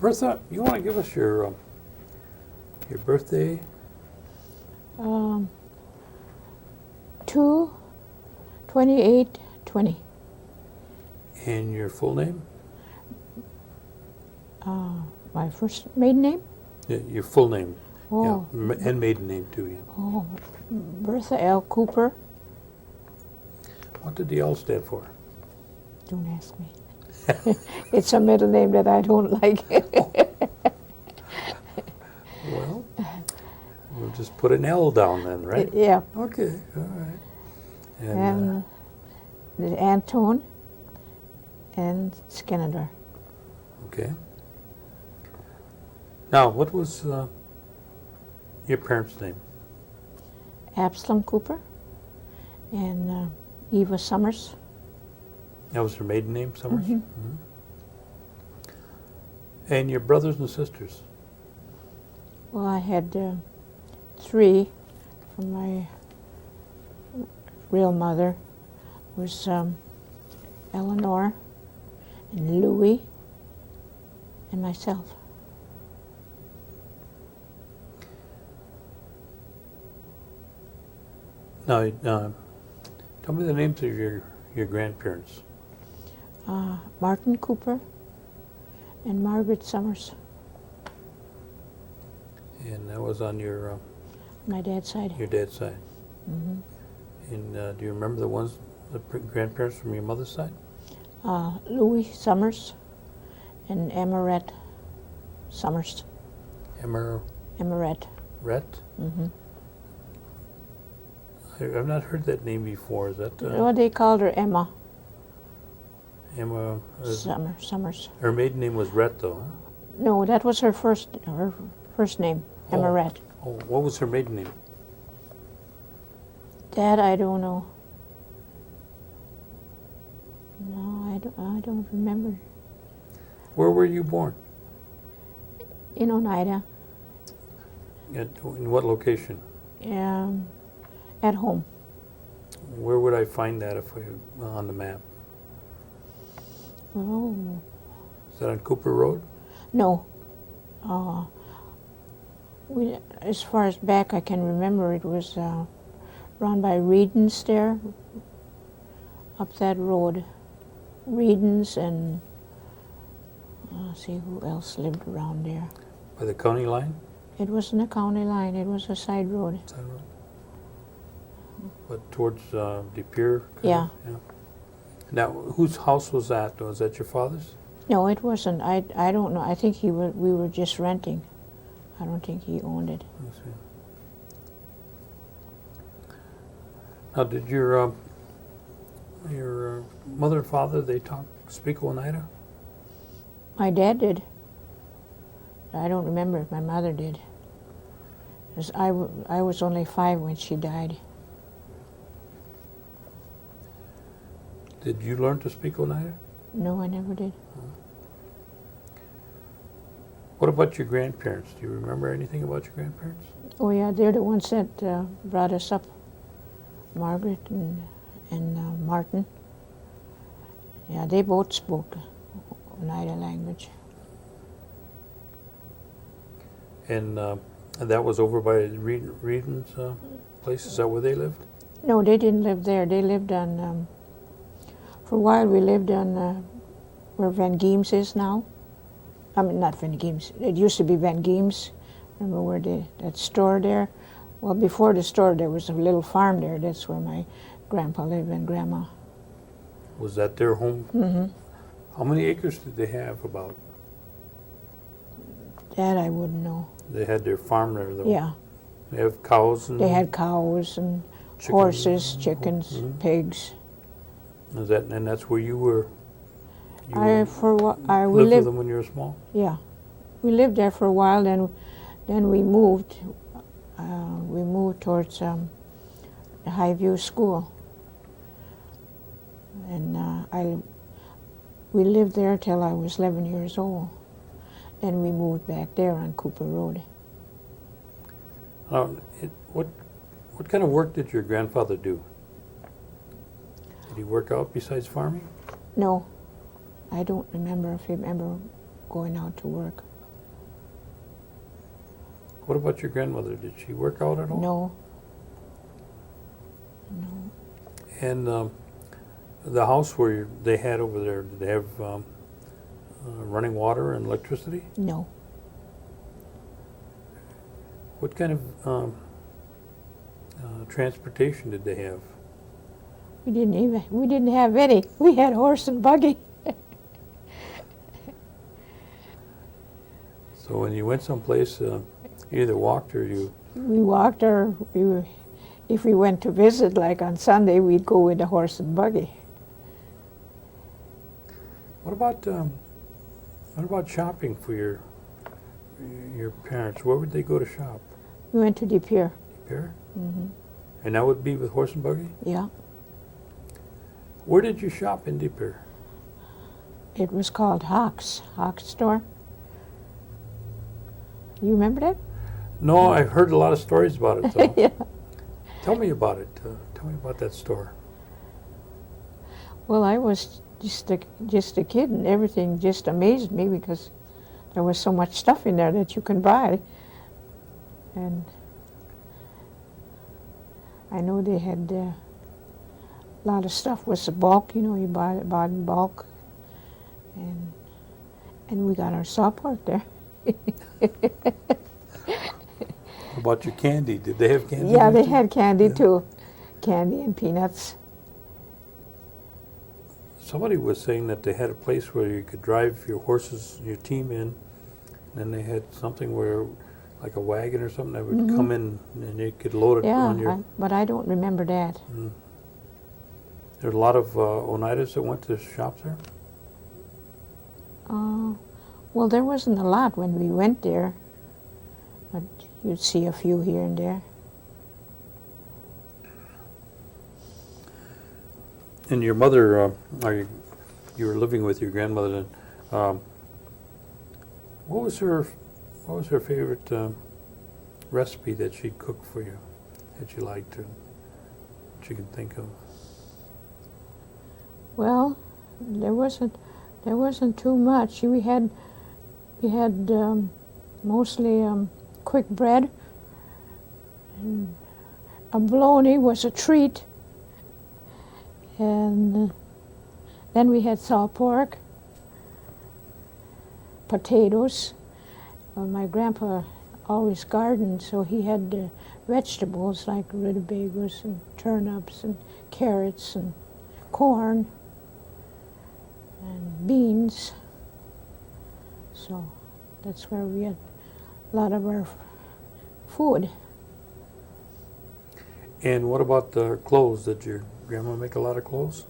Bertha, you want to give us your birthday? 2/28/20. And your full name? My first maiden name? Yeah, your full name. Oh. Yeah, and maiden name too, yeah. Oh, Bertha L. Cooper. What did the L stand for? Don't ask me. It's a middle name that I don't like. Well, we'll just put an L down then, right? Yeah. Okay, all right. And Antone and Skenandore. Okay. Now, what was your parents' name? Absalom Cooper and Eva Summers. That was her maiden name, Summers? Mhm. Mhm. And your brothers and sisters? Well, I had 3 from my real mother. It was Eleanor and Louis and myself. Now, tell me the names of your grandparents. Martin Cooper and Margaret Summers, And that was on your my dad's side. dad's side. Mhm. And do you remember the grandparents from your mother's side? Louis Summers and Emmerette Summers. Emma Emmerette. Rhett? Mm-hmm. I've not heard that name before. Is that Well, they called her Emma Emma? Summers. Her maiden name was Rhett, though, huh? No, that was her first name, Oh. Emmerette. Oh, what was her maiden name? Dad, I don't know. No, I don't remember. Where were you born? In Oneida, In what location? at home. Where would I find that if on the map? Oh, Is that on Cooper Road? no. As far as back I can remember, it was around by Reedens there, up that road. Reedens and see who else lived around there. By the county line? It wasn't a county line, it was a side road. Side road? But towards De Pere? Yeah. Now, whose house was that? Was that your father's? No, it wasn't. I don't know. I think we were just renting. I don't think he owned it. I see. Now, did your mother and father, they speak Oneida? My dad did. I don't remember if my mother did. 'Cause I was only 5 when she died. Did you learn to speak Oneida? No, I never did. What about your grandparents? Do you remember anything about your grandparents? Oh yeah, they're the ones that brought us up. Margaret and Martin. Yeah, they both spoke Oneida language. And that was over by Reedon's place? Is that where they lived? No, they didn't live there. They lived on, for a while we lived on where Van Geems is now. I mean, not Van Geems. It used to be Van Geems. Remember where that store there? Well, before the store, there was a little farm there. That's where my grandpa lived and grandma. Was that their home? Mm-hmm. How many acres did they have about? That I wouldn't know. They had their farm there, though. Yeah, They have cows and they had cows and chickens. horses, chickens, Mhm. pigs. And that's where you were? You We lived with lived. them when you were small? Yeah, we lived there for a while. Then we moved. We moved towards the Highview School, and we lived there till I was 11 years old. Then we moved back there on Cooper Road. What kind of work did your grandfather do? Did he work out besides farming? No, I don't remember if he ever going out to work. What about your grandmother? Did she work out at all? No. No. And the house where they had over there, did they have running water and electricity? No. What kind of transportation did they have? We didn't have any. We had horse and buggy. So when you went someplace, you either walked or you... We walked, or if we went to visit, like on Sunday, we'd go with the horse and buggy. What about shopping for your parents? Where would they go to shop? We went to De Pere. De Pere? Mm-hmm. And that would be with horse and buggy? Yeah. Where did you shop in De Pere? It was called Hawk's store. You remember that? No, I've heard a lot of stories about it, though. Yeah. Tell me about it. Tell me about that store. Well, I was just a kid, and everything just amazed me because there was so much stuff in there that you can buy. And I know they had a lot of stuff was the bulk, you bought in bulk. And we got our support there. What about your candy? Did they have candy? Yeah, there they too? had candy Yeah. too. Candy and peanuts. Somebody was saying that they had a place where you could drive your horses, your team in, and then they had something where, like a wagon or something, that would come in and you could load it Yeah, on your... but I don't remember that. There were a lot of Oneidas that went to shop there? Well, there wasn't a lot when we went there, but you'd see a few here and there. And your mother, you were living with your grandmother then. What was her favorite recipe that she'd cook for you, that you liked, that you can think of? Well, there wasn't too much. We had mostly quick bread. And a bologna was a treat. And then we had salt pork, potatoes. Well, my grandpa always gardened, so he had vegetables like rutabagas and turnips and carrots and corn and beans. So that's where we had a lot of our food. And what about the clothes? Did your grandma make a lot of clothes?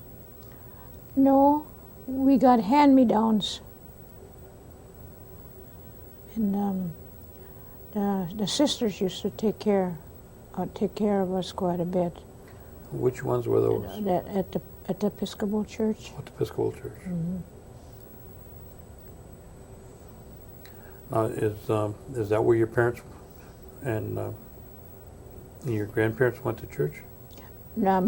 No, we got hand-me-downs. And the sisters used to take care of us quite a bit. Which ones were those? At the Episcopal Church. At the Episcopal Church. Mm-hmm. Is that where your parents and your grandparents went to church? No,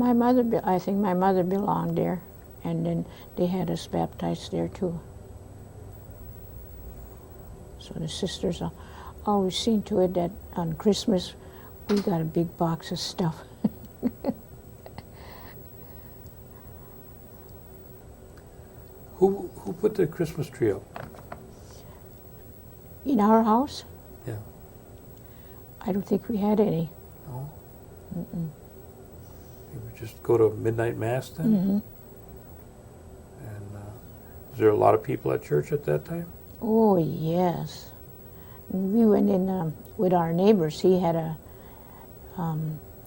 I think my mother belonged there, and then they had us baptized there too. So the sisters always seen to it that on Christmas we got a big box of stuff. Who put the Christmas tree up? In our house? Yeah. I don't think we had any. No? Mm-mm. You would just go to midnight mass then? Mm-hmm. And was there a lot of people at church at that time? Oh, yes. And we went in with our neighbors. He had a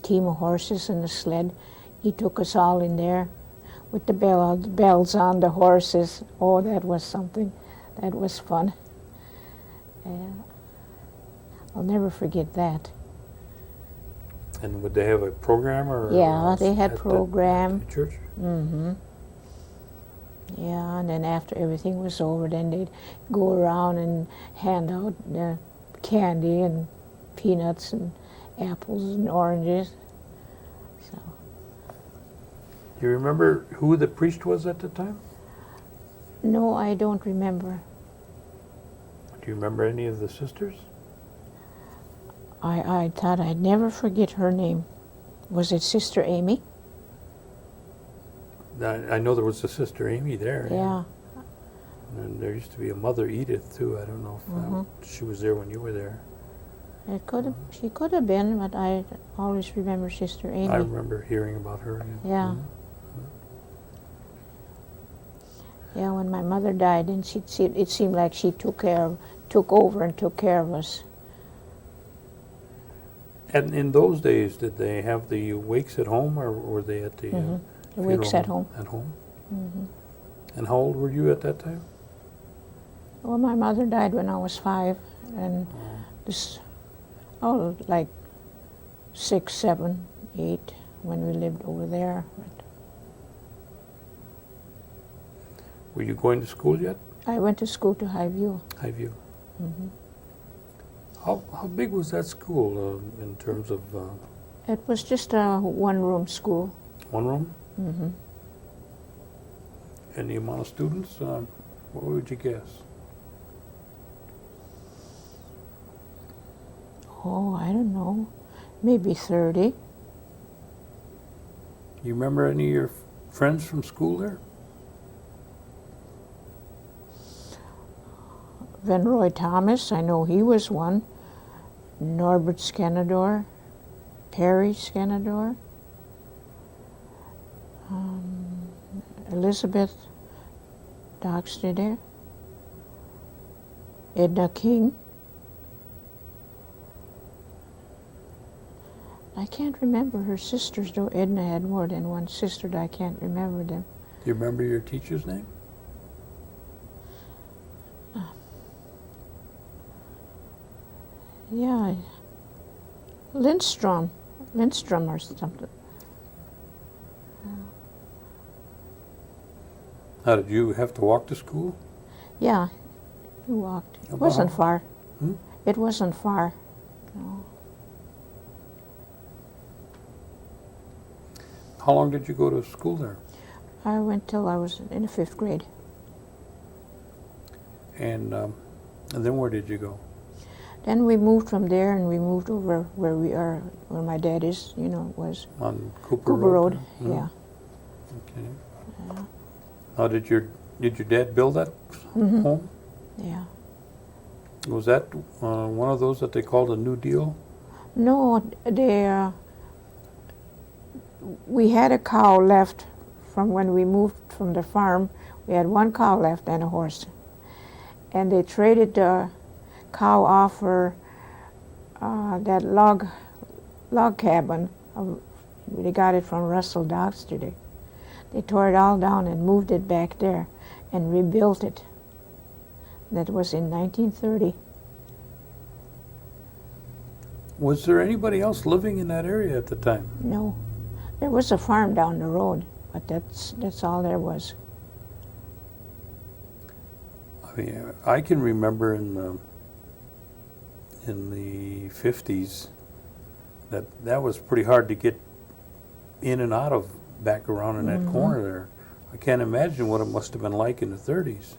team of horses and a sled. He took us all in there with the bells on the horses. Oh, that was something. That was fun. I'll never forget that. And would they have a program or? Yeah, they had at program. the church? Mm-hmm. Yeah, and then after everything was over, then they'd go around and hand out candy and peanuts and apples and oranges. So. Do you remember who the priest was at the time? No, I don't remember. Do you remember any of the sisters? I thought I'd never forget her name. Was it Sister Amy? I know there was a Sister Amy there. Yeah. And there used to be a Mother Edith too. I don't know if she was there when you were there. It could have. She could have been, but I always remember Sister Amy. I remember hearing about her. Yeah. Yeah, when my mother died, and it seemed like she took over and took care of us. And in those days, did they have the wakes at home, or were they at the The wakes funeral at home. At home. And how old were you at that time? Well, my mother died when I was 5, and like 6, 7, 8 when we lived over there. But were you going to school yet? I went to school to Highview. Highview. How big was that school in terms of? It was just a one-room school. One room. And the amount of students, what would you guess? Oh, I don't know, maybe 30. You remember any of your friends from school there? Van Roy Thomas, I know he was one. Norbert Skenandore, Perry Skenandore, Elizabeth Dockster, Edna King. I can't remember her sisters, though. Edna had more than one sister, but I can't remember them. Do you remember your teacher's name? Yeah, Lindstrom or something. How did you have to walk to school? Yeah, we walked. It About wasn't how- far. Hmm? It wasn't far. No. How long did you go to school there? I went till I was in the 5th grade. And then where did you go? Then we moved from there, and we moved over where my dad is, was On Cooper Cooper Road. Mhm. Yeah. Okay. How did your dad build that home? Yeah. Was that one of those that they called a New Deal? No, we had a cow left from when we moved from the farm. We had one cow left and a horse. And they traded the cow off for that log cabin. They got it from Russell Dockster. They tore it all down and moved it back there and rebuilt it. That was in 1930. Was there anybody else living in that area at the time? No, there was a farm down the road, but that's all there was. I mean, I can remember in the 50s that was pretty hard to get in and out of back around in that corner there. I can't imagine what it must have been like in the 30s.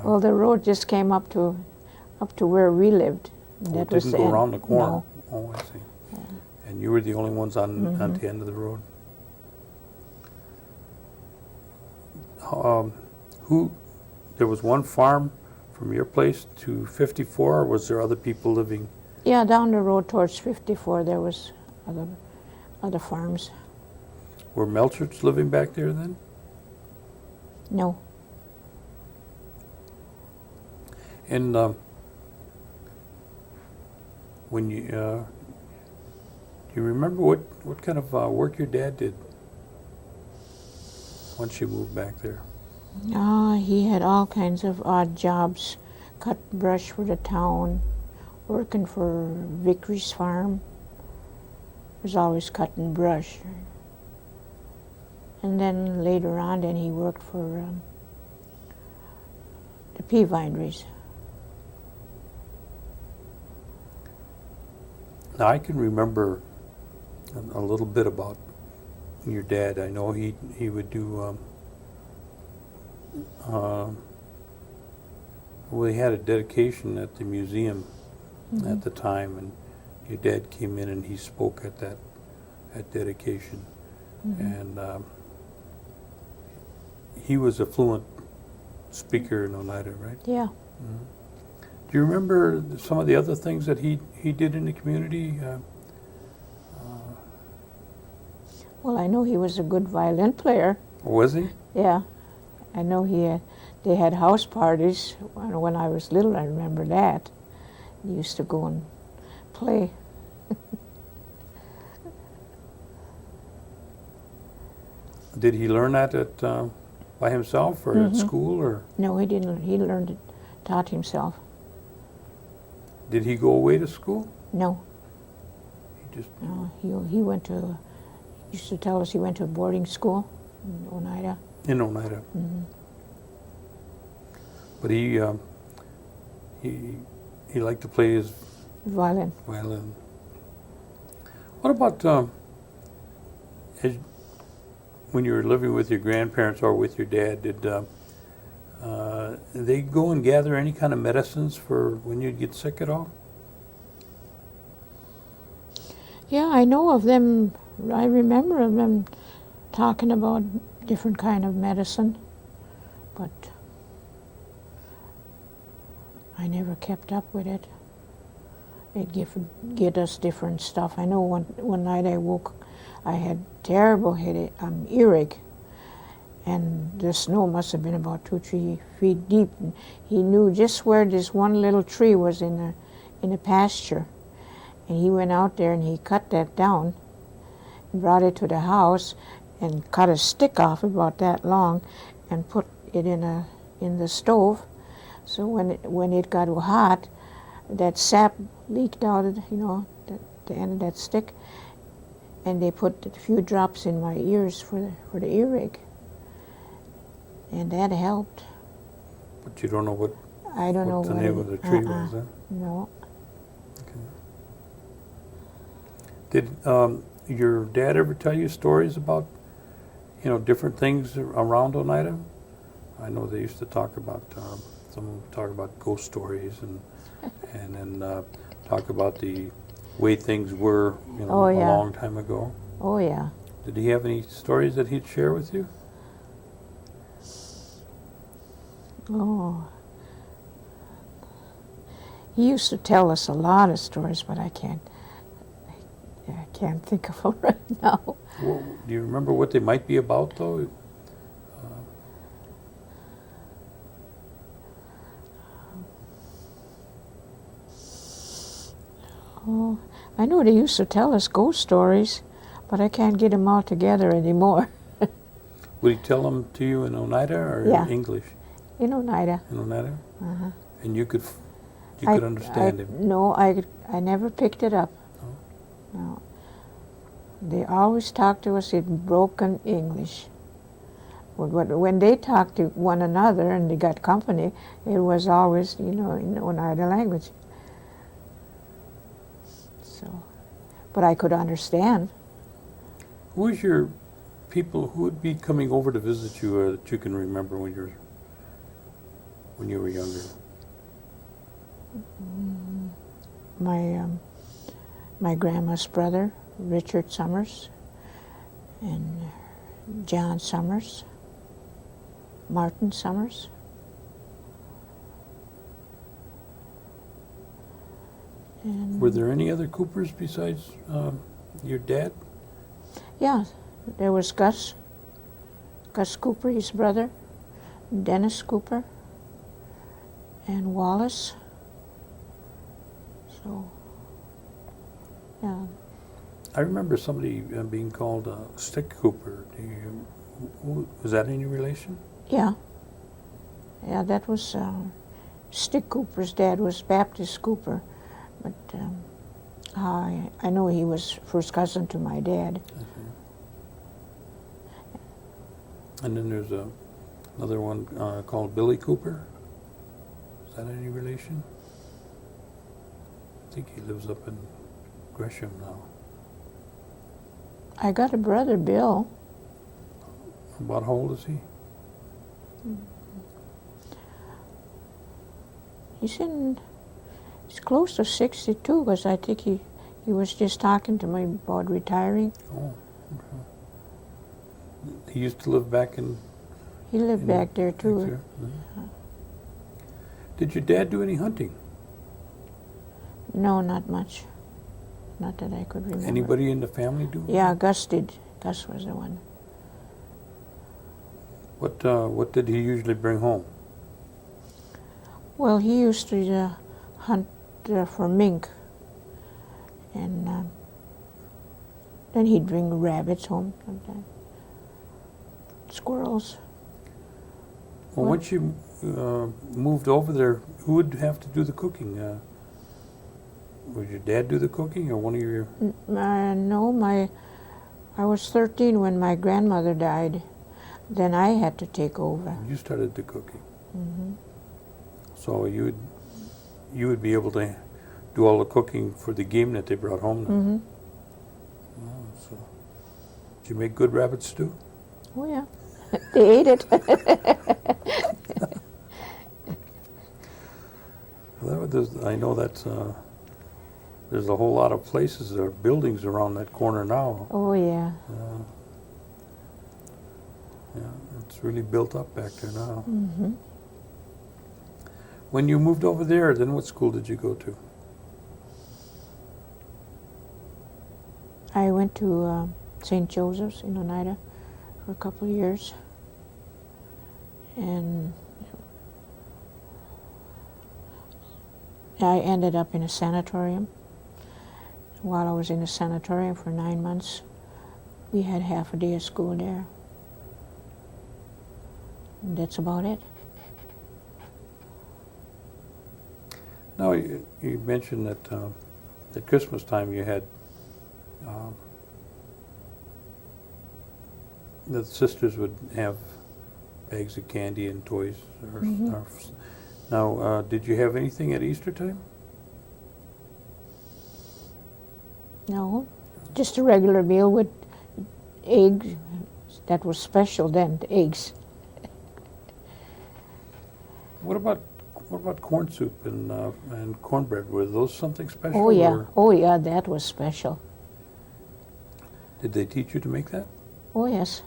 Well, the road just came up to where we lived. It didn't go around the corner. No. Oh, I see. Yeah. And you were the only ones on the end of the road. There was one farm from your place to 54, or was there other people living? Yeah, down the road towards 54, there was other farms. Were Melcherts living back there then? No. And when you do you remember what kind of work your dad did once you moved back there? He had all kinds of odd jobs. Cut brush for the town, working for Vickery's farm. Was always cutting brush. And then later on, he worked for the pea vineries. Now I can remember a little bit about your dad. I know he would do. Well, he had a dedication at the museum at the time, and your dad came in and he spoke at dedication, and he was a fluent speaker in Oneida, right? Yeah. Do you remember some of the other things that he did in the community? Well, I know he was a good violin player. Was he? Yeah. I know they had house parties when I was little. I remember that. He used to go and play. Did he learn that by himself or at school, or No, he didn't. He learned it, taught himself. did he go away to school? No. He just No, he went to, used to tell us he went to a boarding school in Oneida. in Oneida. But he liked to play his Violin. violin. What about when you were living with your grandparents or with your dad? Did they go and gather any kind of medicines for when you'd get sick at all? Yeah, I know of them. I remember of them talking about different kind of medicine, but I never kept up with it. They'd get us different stuff. I know one night I woke, I had terrible headache, earache, and the snow must have been about 2-3 feet deep. And he knew just where this one little tree was in a pasture, and he went out there and he cut that down, and brought it to the house, and cut a stick off about that long, and put it in the stove. So when it got hot, that sap leaked out of the end of that stick, and they put a few drops in my ears for the earache, and that helped. But you don't know what I don't know the what name of the tree was, huh? No. Okay. Did your dad ever tell you stories about, different things around Oneida? I know they used to talk about, some of them talk about ghost stories and then talk about the way things were, Oh, a yeah. long time ago. Oh, yeah. Did he have any stories that he'd share with you? Oh. He used to tell us a lot of stories, but I can't think of them right now. Well, do you remember what they might be about, though? Oh, I know they used to tell us ghost stories, but I can't get them all together anymore. Would he tell them to you in Oneida or Yeah. in English? In Oneida. In Oneida? Uh-huh. And you could understand him? No, I never picked it up. No. They always talked to us in broken English. When they talked to one another and they got company, it was always, in Oneida language. So, but I could understand. Who was your people who would be coming over to visit you that you can remember when you were younger? My grandma's brother, Richard Summers, and John Summers, Martin Summers. And Were there any other Coopers besides your dad? yeah, there was Gus Cooper, his brother, Dennis Cooper, and Wallace. So, yeah. I remember somebody being called Stick Cooper. Was that any relation? Yeah. Yeah, that was Stick Cooper's dad was Baptist Cooper, but I know he was first cousin to my dad. And then there's another one called Billy Cooper. Is that any relation? I think he lives up in Gresham now. I got a brother, Bill. About how old is he? He's close to 62, because I think he was just talking to me about retiring. Oh, okay. He used to live back in... He lived back there too. Back there? Mhm. Did your dad do any hunting? No, not much. Not that I could remember. Anybody in the family do? Yeah, Gus did. Gus was the one. What did he usually bring home? Well, he used to hunt for mink, and then he'd bring rabbits home sometimes, squirrels. Well, What? once you moved over there, who would have to do the cooking? Would your dad do the cooking, or one of your... No, I was 13 when my grandmother died. Then I had to take over. You started the cooking. Hmm. So you would be able to do all the cooking for the game that they brought home then? Hmm. Oh, so did you make good rabbit stew? Oh yeah, they ate it. I know that there's a whole lot of places, there are buildings around that corner now. Oh yeah. Yeah, it's really built up back there now. Hmm. When you moved over there, then what school did you go to? I went to St. Joseph's in Oneida for a couple of years, and I ended up in a sanatorium. While I was in a sanatorium for 9 months, we had half a day of school there. And that's about it. Now, you mentioned that at Christmas time you had the sisters would have bags of candy and toys. Now, did you have anything at Easter time? No, just a regular meal with eggs. That was special then, the eggs. What about corn soup and cornbread? Were those something special? Oh yeah, or oh yeah, that was special. did they teach you to make that? Oh yes.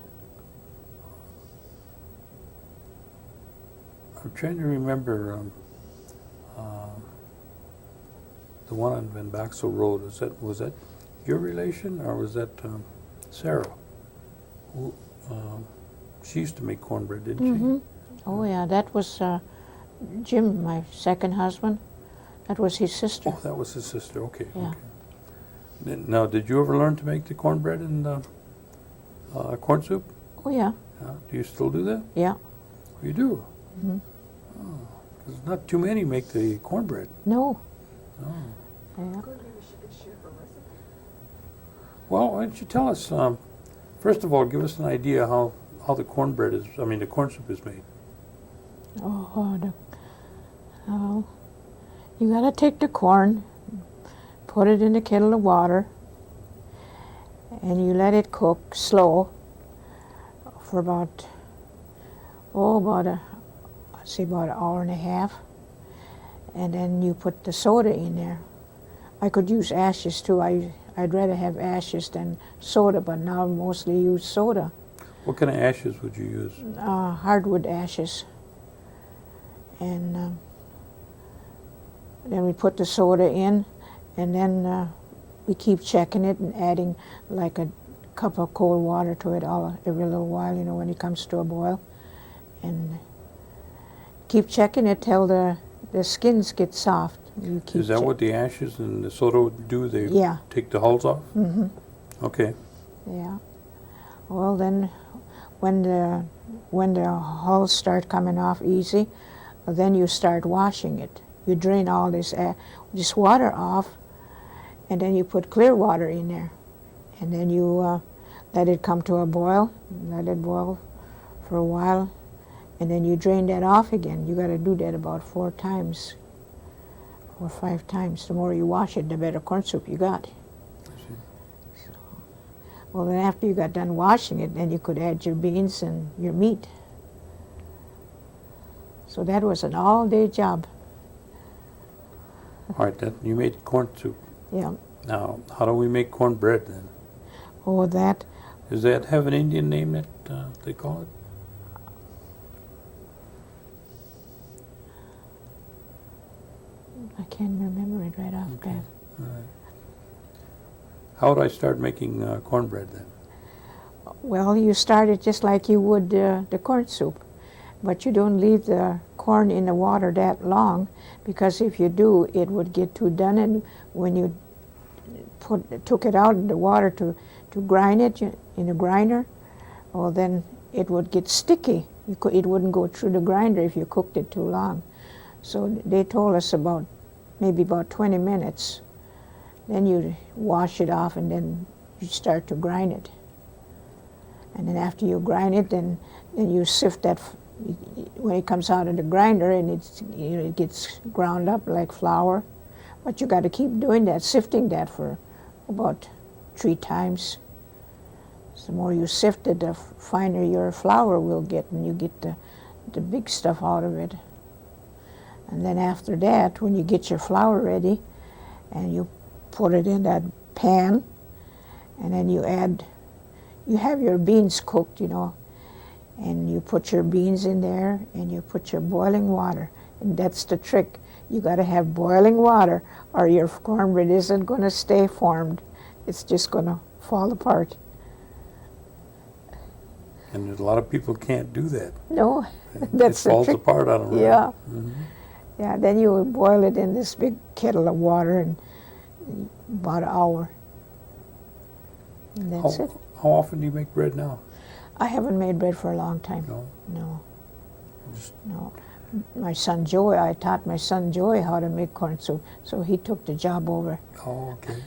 I'm trying to remember the one on Van Baxel Road. Was that your relation, or was that Sarah? Who, she used to make cornbread, didn't Mm-hmm. Oh yeah, that was Jim, my second husband. That was his she? sister. Oh, that was his sister. Okay. Yeah. Okay. Now, did you ever learn to make the cornbread and corn soup? Oh yeah, Do you still do that? yeah. You do. Mm-hmm. Oh, 'cause not too many make the cornbread. No. Oh. Yeah. Well, why don't you tell us? First of all, give us an idea how the cornbread is. I mean, the corn soup is made. Oh, you gotta take the corn, put it in a kettle of water, and you let it cook slow for about an hour and a half, and then you put the soda in there. I could use ashes too. I'd rather have ashes than soda, but now I mostly use soda. What kind of ashes would you use? Hardwood ashes. And then we put the soda in, and then we keep checking it and adding like a cup of cold water to it every little while, when it comes to a boil. And keep checking it till the skins get soft. You keep Is that what the ashes and the soda would do? They Yeah. take the hulls off? Mm-hmm. Okay. Yeah. Well, then when the hulls start coming off easy, then you start washing it. You drain all this water off, and then you put clear water in there, and then you let it come to a boil. Let it boil for a while, and then you drain that off again. You got to do that about 4 times. 4 or 5 times. The more you wash it, the better corn soup you got. Well, then after you got done washing it, then you could add your beans and your meat. So that was an all-day job. All right, then you made corn soup. Yeah. Now, how do we make cornbread then? Oh, that. Does that have an Indian name that they call it? I can't remember it right off the bat. All right. How would I start making cornbread then? Well, you start it just like you would the corn soup, but you don't leave the corn in the water that long, because if you do, it would get too done, and when you took it out of the water to grind it in a grinder, well, then it would get sticky. It wouldn't go through the grinder if you cooked it too long. So they told us maybe about 20 minutes. Then you wash it off, and then you start to grind it. And then after you grind it, then you sift that when it comes out of the grinder, and it gets ground up like flour. But you got to keep doing that, sifting that for about 3 times. So the more you sift it, the finer your flour will get, and you get the big stuff out of it. And then after that, when you get your flour ready, and you put it in that pan, and then you have your beans cooked, and you put your beans in there, and you put your boiling water. And that's the trick. You got to have boiling water, or your cornbread isn't going to stay formed. It's just going to fall apart. And there's a lot of people can't do that. No, that's it falls the trick. apart on them. Yeah. Mm-hmm. Yeah, then you would boil it in this big kettle of water in about an hour. And that's it. How often do you make bread now? I haven't made bread for a long time. No? No. My son Joey, I taught my son Joey how to make corn soup, so he took the job over. Oh, okay.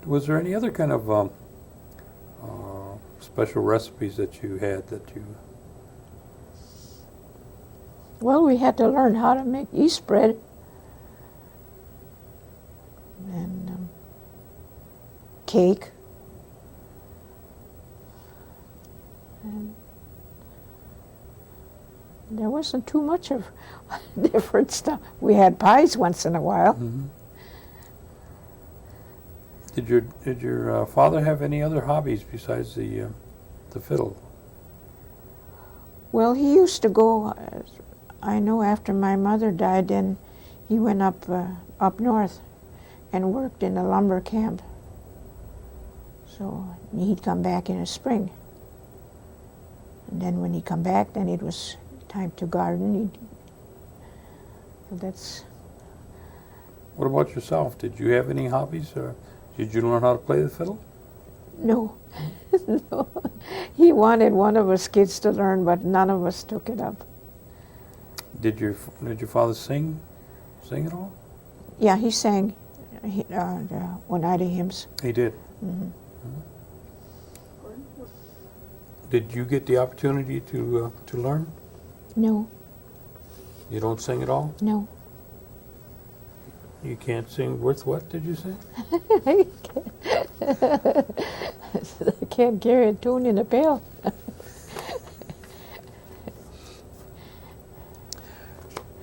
Was there any other kind of special recipes that you had that you... Well, we had to learn how to make yeast bread. And cake. And there wasn't too much of different stuff. We had pies once in a while. Mm-hmm. Did your father have any other hobbies besides the fiddle? Well, he used to go. I know after my mother died, then he went up north and worked in a lumber camp. So he'd come back in the spring. And then when he come back, then it was time to garden. That's. What about yourself? Did you have any hobbies, or did you learn how to play the fiddle? No. No. He wanted one of us kids to learn, but none of us took it up. Did your father sing at all? Yeah, he sang the Oneida hymns. He did. Mm-hmm. Did you get the opportunity to learn? No. You don't sing at all? No. You can't sing worth what, did you say? I can't carry a tune in a pail.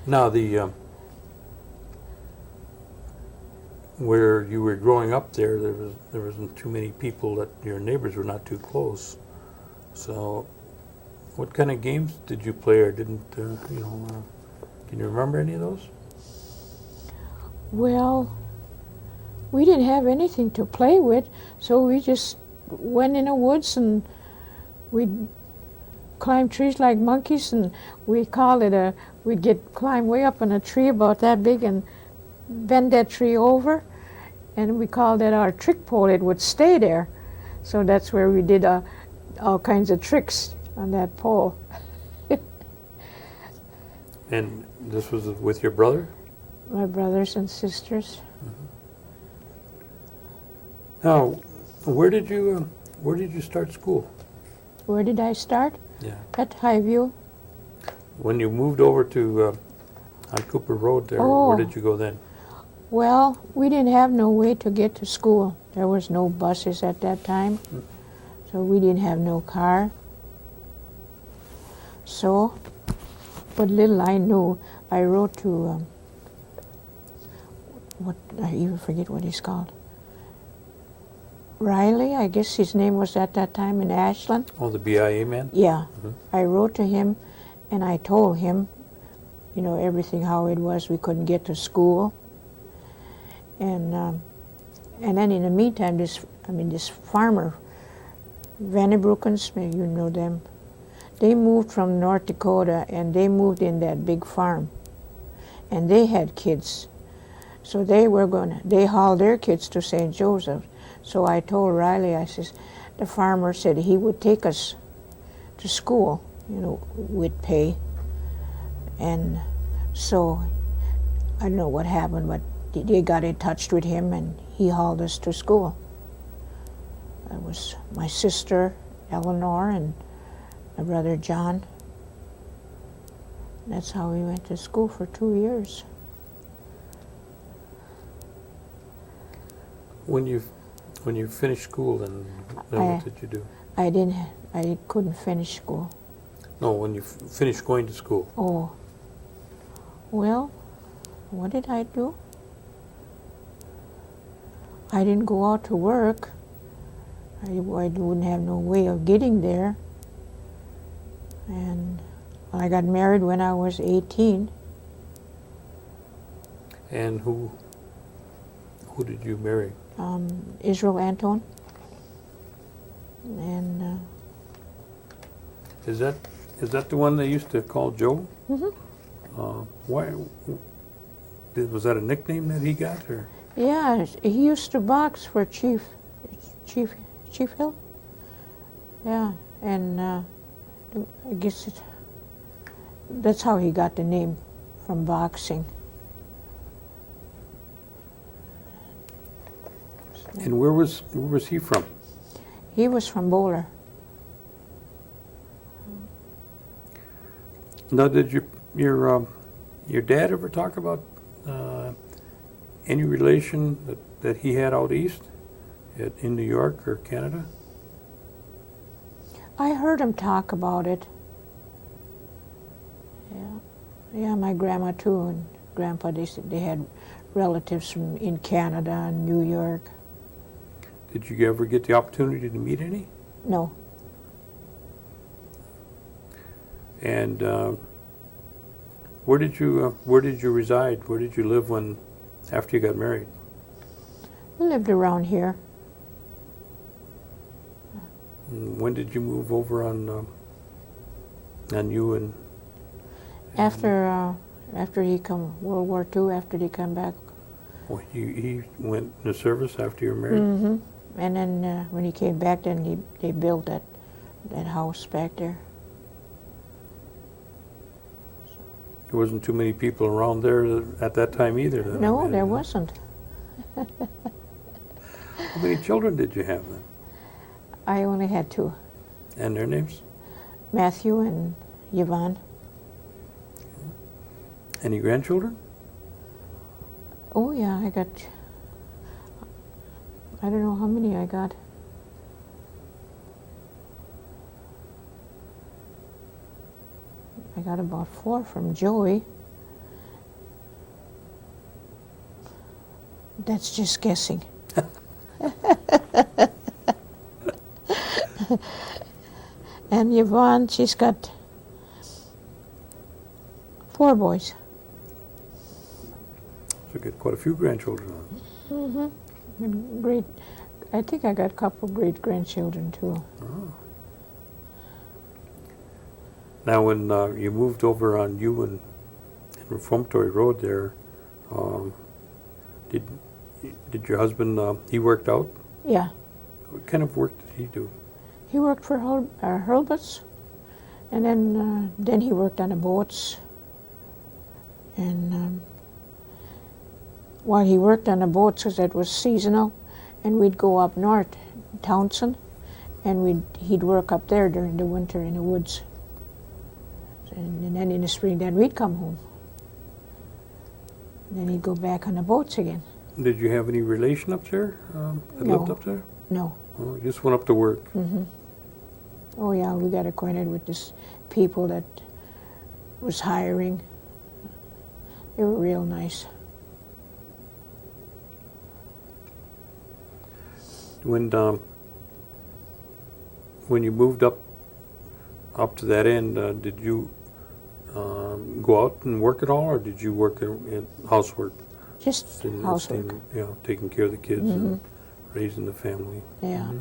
Now, where you were growing up there wasn't too many people, that your neighbors were not too close. So, what kind of games did you play, or didn't, can you remember any of those? Well, we didn't have anything to play with, so we just went in the woods and we'd climb trees like monkeys, and we'd climb way up on a tree about that big and bend that tree over, and we called that our trick pole. It would stay there. So that's where we did all kinds of tricks on that pole. And this was with your brother? My brothers and sisters. Now, where did you start school? Where did I start? Yeah. At Highview. When you moved over to on Cooper Road there, Oh. where did you go then? Well, we didn't have no way to get to school. There was no buses at that time, so we didn't have no car. So, but little I knew, I wrote to, what, I even forget what he's called. Riley, I guess his name was at that time in Ashland. Oh, the BIA man? Yeah. Mhm. I wrote to him and I told him, you know, everything how it was. We couldn't get to school. And then in the meantime, this farmer, Vanderbroekens, maybe you know them, they moved from North Dakota and they moved in that big farm. And they had kids. So they hauled their kids to St. Joseph. So I told Riley, I says, the farmer said he would take us to school, you know, with pay. And so I don't know what happened, but they got in touch with him and he hauled us to school. It was my sister, Eleanor, and my brother, John. That's how we went to school for 2 years. When you finished school, then what did you do? I couldn't finish school. No, when you finished going to school. Oh, well, what did I do? I didn't go out to work. I wouldn't have no way of getting there. And I got married when I was 18. And who did you marry? Israel Anton. And Is that the one they used to call Joe? mhm. Why? Was that a nickname that he got, or? Yeah, he used to box for Chief Hill. Yeah, and I guess that's how he got the name, from boxing. And where was he from? He was from Bowler. Now, did your dad ever talk about any relation that he had out east, in New York or Canada? I heard him talk about it. Yeah, my grandma too and grandpa. They said they had relatives in Canada and New York. Did you ever get the opportunity to meet any? No, And where did you reside? Where did you live after you got married? we lived around here. And when did you move over on you and? After he come World War II, after he come back. Oh, he went in the service after you were married? Mm-hmm. And then when he came back, then they built that house back there. There wasn't too many people around there at that time either. Then, No, I mean, there wasn't. How many children did you have then? I only had 2, And their names? Matthew and Yvonne. Any grandchildren? Oh yeah, I don't know how many I got. I got about 4 from Joey. That's just guessing. And Yvonne, she's got 4 boys. So you get quite a few grandchildren. Mm-hmm. And I think I got a couple great grandchildren too. Oh. Now, when you moved over on you and Reformatory Road there, did your husband, he worked out? Yeah. What kind of work did he do? He worked for Hurlbut's, and then he worked on the boats. And while he worked on the boats, because it was seasonal, and we'd go up north, Townsend, and he'd work up there during the winter in the woods. And then in the spring, then we'd come home. And then he'd go back on the boats again. Did you have any relation up there that No. lived up there? No. Oh, you just went up to work. Mm-hmm. Oh yeah, we got acquainted with this people that was hiring. They were real nice. When you moved up to that end, did you go out and work at all, or did you work in housework? Just Staying- housework. staying, you know, taking care of the kids and raising the family. Yeah.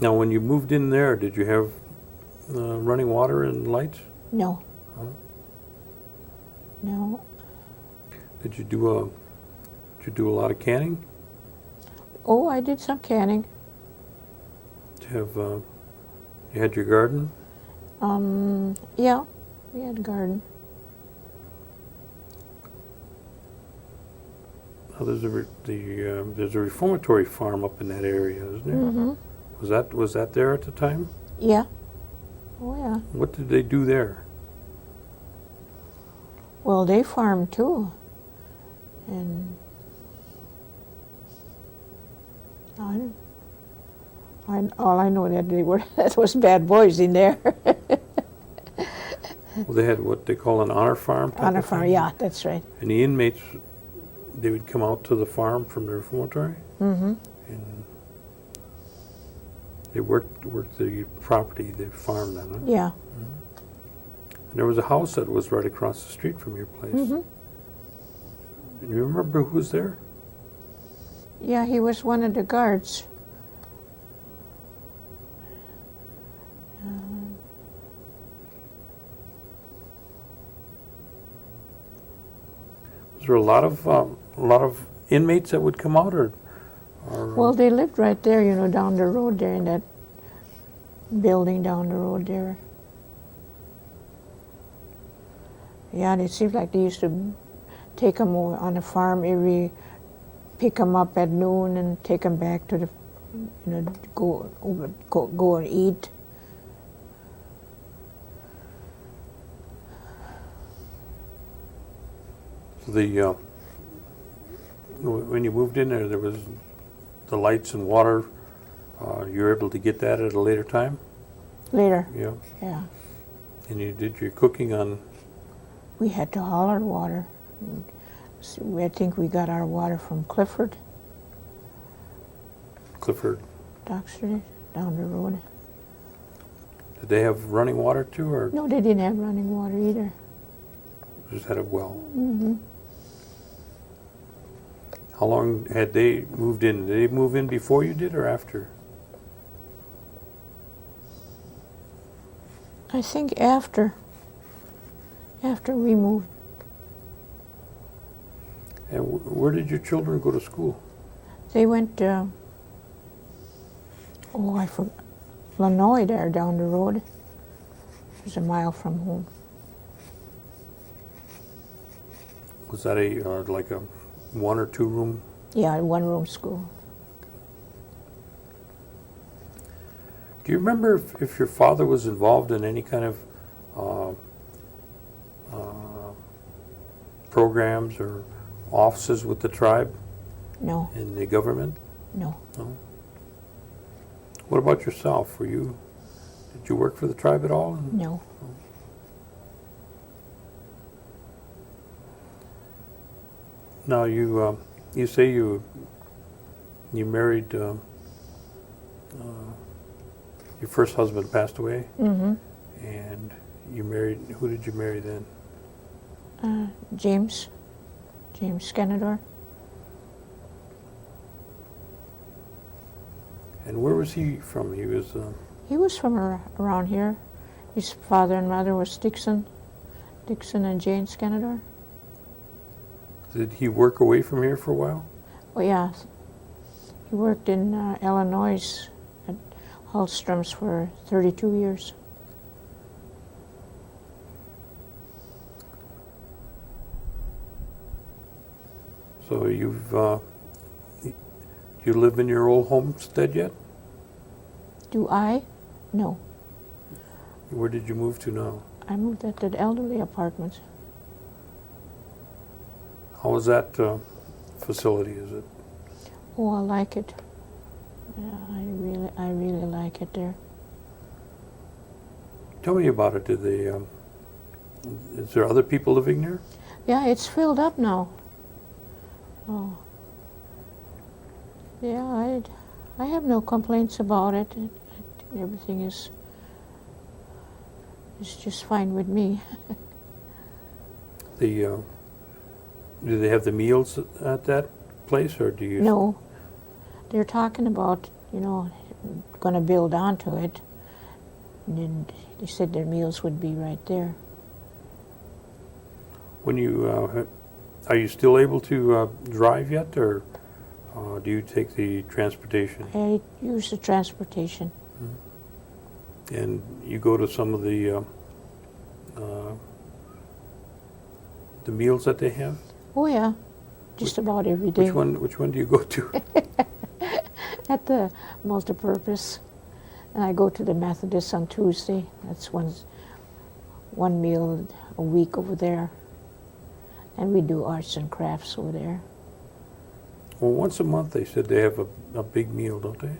Now, when you moved in there, did you have running water and lights? No. Huh? No. Did you do a lot of canning? Oh, I did some canning. Did you have you had your garden? Yeah, we had a garden. Now, there's a reformatory farm up in that area, isn't there? Mm-hmm. Was that there at the time? Yeah. Oh, yeah. What did they do there? Well, they farmed too. And all I know that they were that was bad boys in there. Well, they had what they call an honor farm. type On a of farm, thing? yeah, that's right. And the inmates, they would come out to the farm from the reformatory, Mm-hmm. and they worked the property, the farm then, huh? Yeah. And there was a house that was right across the street from your place. Mm-hmm. And you remember who was there? Yeah, he was one of the guards. Was there a lot of inmates that would come out, or Well, they lived right there, you know, down the road there in that building down the road there. Yeah, and it seemed like they used to take them on the farm pick them up at noon and take them back to the, you know, go and eat. the when you moved in there was the lights and water. You were able to get that at a later time? Later, Yeah. yeah. And you did your cooking on. We had to haul our water. So I think we got our water from Clifford, Dockster, down the road. Did they have running water too, or No, they didn't have running water either. just had a well? Mm-hmm. How long had they moved in? Did they move in before you did or after? I think after we moved. And where did your children go to school? They went, I forgot, Oneida there down the road. It was a mile from home. Was that like a 1 or 2 room? Yeah, a one-room school. Do you remember if your father was involved in any kind of programs or offices with the tribe No, in the government? no. No. What about yourself? Did you work for the tribe at all? No. Now you say you married your first husband passed away, Mm-hmm. and you married. Who did you marry then? James Skenandore. And where was he from? He was. He was from around here. His father and mother was Dixon and Jane Skenandore. Did he work away from here for a while? Oh yeah, he worked in Illinois at Hallstrom's for 32 years. So you live in your old homestead yet? Do I? No. Where did you move to now? I moved at the elderly apartments. How is that facility? Is it? Oh, I like it. Yeah, I really like it there. Tell me about it. Is there other people living there? Yeah, it's filled up now. Oh. Yeah, I have no complaints about it. Everything is just fine with me. The do they have the meals at that place, or do you? No, they're talking about, going to build onto it. And then they said their meals would be right there. When you are you still able to drive yet, or do you take the transportation? I use the transportation. And you go to some of the meals that they have? Oh yeah, just about every day. Which one do you go to? At the multipurpose. And I go to the Methodist on Tuesday. That's one meal a week over there. And we do arts and crafts over there. Well, once a month they said they have a big meal, don't they?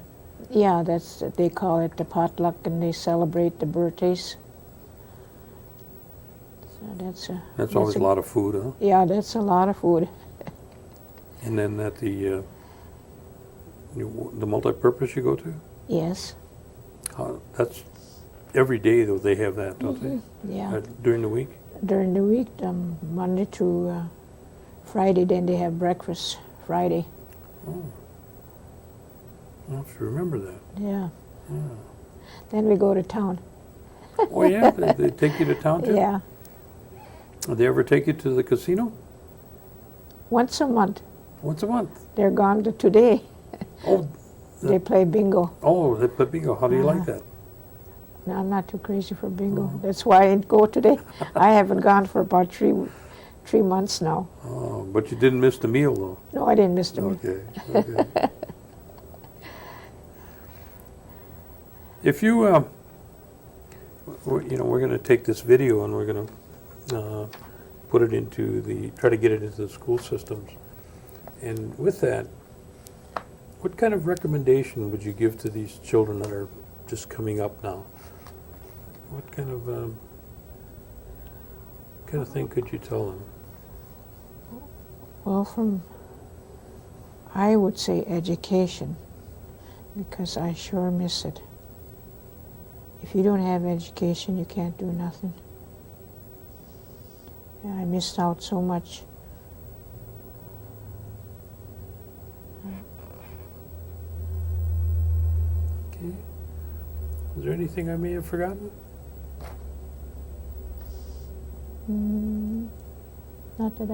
Yeah, they call it the potluck, and they celebrate the birthdays. So That's always a lot of food, huh? Yeah, that's a lot of food. And then at the multipurpose you go to? Yes. That's every day, though, they have that, don't they? Yeah. During the week? During the week, Monday to Friday, then they have breakfast Friday. Oh. I'll have to remember that. Yeah. Yeah. Then we go to town. Oh, yeah? They take you to town, too? Yeah. Do they ever take you to the casino? Once a month. Once a month? They're gone today. Oh, They play bingo. oh, they play bingo. How do you like that? No, I'm not too crazy for bingo. That's why I didn't go today. I haven't gone for about three months now. Oh, but you didn't miss the meal, though. No, I didn't miss the meal. Okay. If you, we're going to take this video and we're going to put it try to get it into the school systems. And with that, what kind of recommendation would you give to these children that are just coming up now? What kind of thing could you tell them? Well, I would say education, because I sure miss it. If you don't have education, you can't do nothing. Yeah, I missed out so much. Okay. Is there anything I may have forgotten? Not that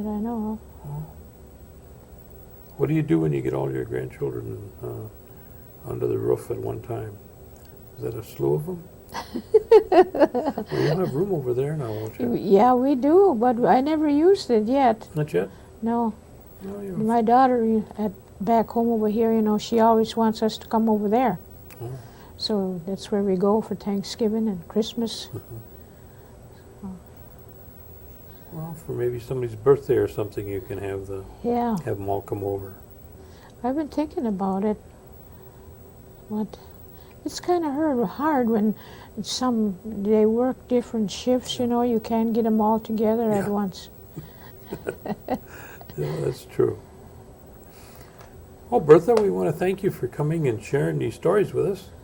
I know of. What do you do when you get all your grandchildren under the roof at one time? Is that a slew of them? Well, you'll have room over there now, won't you? Yeah, we do, but I never used it yet. Not yet? No. No, My daughter back home over here, she always wants us to come over there. Oh. So that's where we go for Thanksgiving and Christmas. Well, for maybe somebody's birthday or something, you can have Yeah, have them all come over. I've been thinking about it. But it's kind of hard when they work different shifts, you can't get them all together at once. Yeah, that's true. Well, Bertha, we want to thank you for coming and sharing these stories with us.